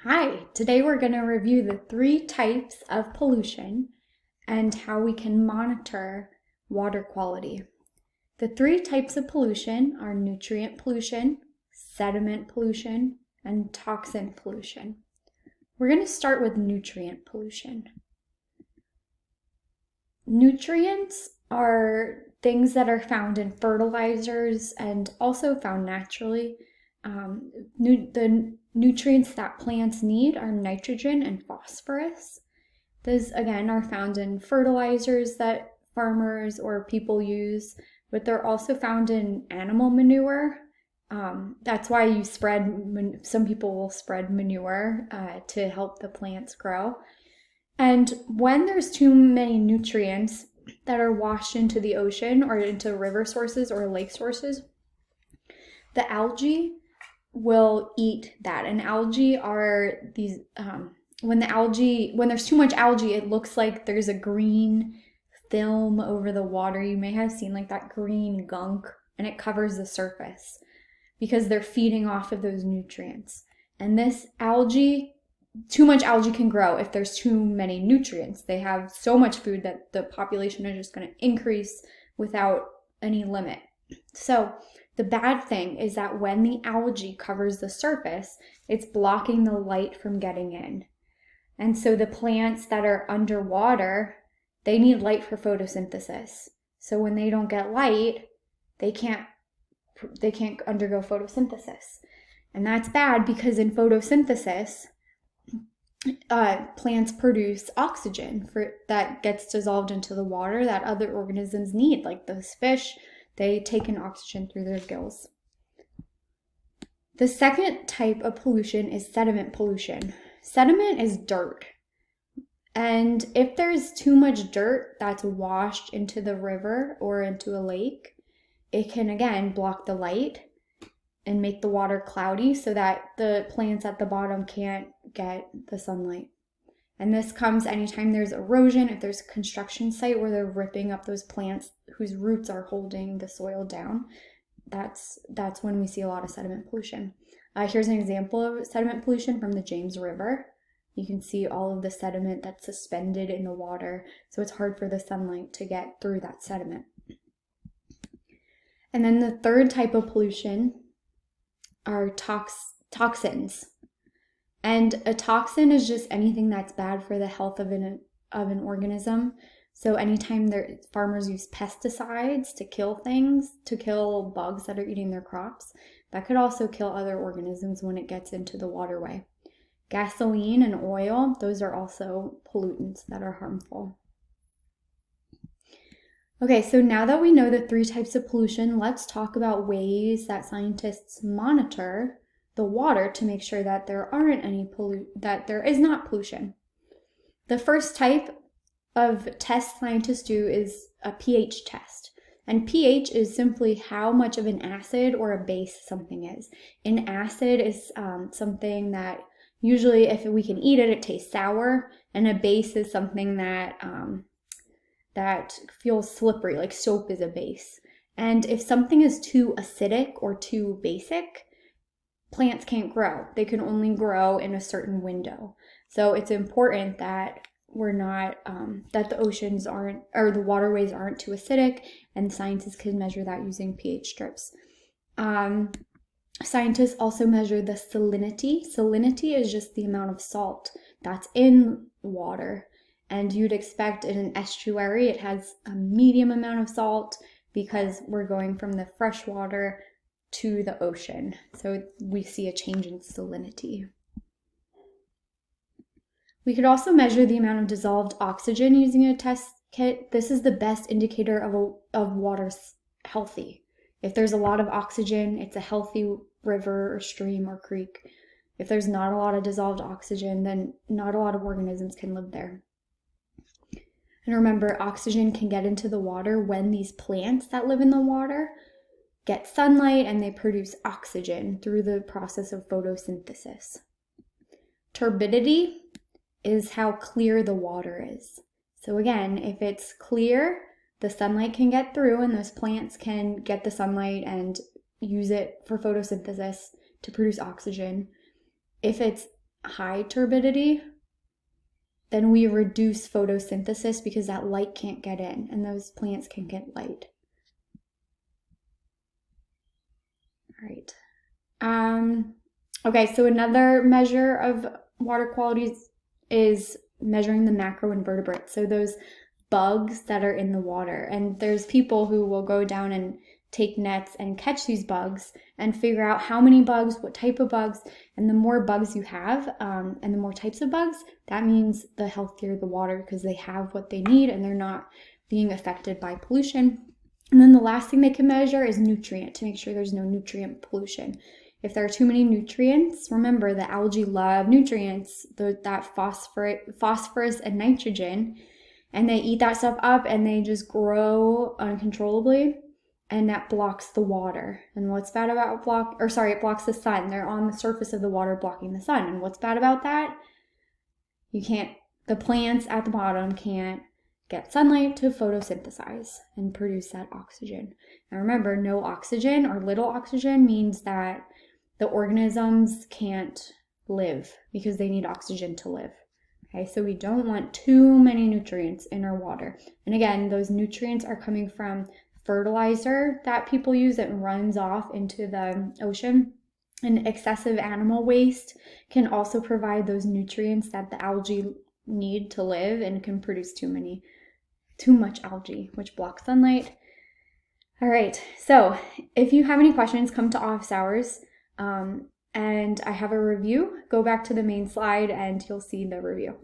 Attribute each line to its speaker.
Speaker 1: Hi, today we're going to review the three types of pollution and how we can monitor water quality. The three types of pollution are nutrient pollution, sediment pollution, and toxin pollution. We're going to start with nutrient pollution. Nutrients are things that are found in fertilizers and also found naturally. The nutrients that plants need are nitrogen and phosphorus. Those, again, are found in fertilizers that farmers or people use, but they're also found in animal manure. That's why some people will spread manure to help the plants grow. And when there's too many nutrients that are washed into the ocean or into river sources or lake sources, the algae will eat that. And algae are these, when there's too much algae, it looks like there's a green film over the water. You may have seen like that green gunk, and it covers the surface because they're feeding off of those nutrients. And this algae, too much algae can grow if there's too many nutrients. They have so much food that the population is just going to increase without any limit. So the bad thing is that when the algae covers the surface, it's blocking the light from getting in. And so the plants that are underwater, they need light for photosynthesis. So when they don't get light, they can't undergo photosynthesis. And that's bad because in photosynthesis, plants produce oxygen that gets dissolved into the water that other organisms need, like those fish. They take in oxygen through their gills. The second type of pollution is sediment pollution. Sediment is dirt. And if there's too much dirt that's washed into the river or into a lake, it can again block the light and make the water cloudy so that the plants at the bottom can't get the sunlight. And this comes anytime there's erosion, if there's a construction site where they're ripping up those plants whose roots are holding the soil down. That's when we see a lot of sediment pollution. Here's an example of sediment pollution from the James River. You can see all of the sediment that's suspended in the water, so it's hard for the sunlight to get through that sediment. And then the third type of pollution are toxins. And a toxin is just anything that's bad for the health of an organism. So anytime farmers use pesticides to kill things, to kill bugs that are eating their crops, that could also kill other organisms when it gets into the waterway. Gasoline and oil, those are also pollutants that are harmful. Okay, so now that we know the three types of pollution, let's talk about ways that scientists monitor the water to make sure that there is not pollution. The first type of test scientists do is a pH test. And pH is simply how much of an acid or a base something is. An acid is something that usually if we can eat it, it tastes sour. And a base is something that feels slippery, like soap is a base. And if something is too acidic or too basic, plants can't grow. They can only grow in a certain window. So it's important that that the oceans aren't, or the waterways aren't too acidic, and scientists can measure that using pH strips. Scientists also measure the salinity. Salinity is just the amount of salt that's in water. And you'd expect in an estuary, it has a medium amount of salt because we're going from the fresh water to the ocean. So we see a change in salinity. We could also measure the amount of dissolved oxygen using a test kit. This is the best indicator of water's healthy. If there's a lot of oxygen, it's a healthy river or stream or creek. If there's not a lot of dissolved oxygen, then not a lot of organisms can live there. And remember, oxygen can get into the water when these plants that live in the water get sunlight and they produce oxygen through the process of photosynthesis. Turbidity is how clear the water is. So again, if it's clear, the sunlight can get through and those plants can get the sunlight and use it for photosynthesis to produce oxygen. If it's high turbidity, then we reduce photosynthesis because that light can't get in and those plants can get light. All right. Okay, so another measure of water quality is measuring the macroinvertebrates. So those bugs that are in the water. And there's people who will go down and take nets and catch these bugs and figure out how many bugs, what type of bugs, and the more bugs you have and the more types of bugs, that means the healthier the water because they have what they need and they're not being affected by pollution. And then the last thing they can measure is nutrient to make sure there's no nutrient pollution. If there are too many nutrients, remember the algae love nutrients, that phosphorus and nitrogen, and they eat that stuff up and they just grow uncontrollably, and that blocks the water. And what's bad about it blocks the sun. They're on the surface of the water blocking the sun. And what's bad about that? The plants at the bottom can't get sunlight to photosynthesize and produce that oxygen. Now remember, no oxygen or little oxygen means that the organisms can't live because they need oxygen to live. Okay, so we don't want too many nutrients in our water. And again, those nutrients are coming from fertilizer that people use that runs off into the ocean. And excessive animal waste can also provide those nutrients that the algae need to live and can produce too much algae, which blocks sunlight. All right, so if you have any questions, come to office hours. And I have a review. Go back to the main slide and you'll see the review.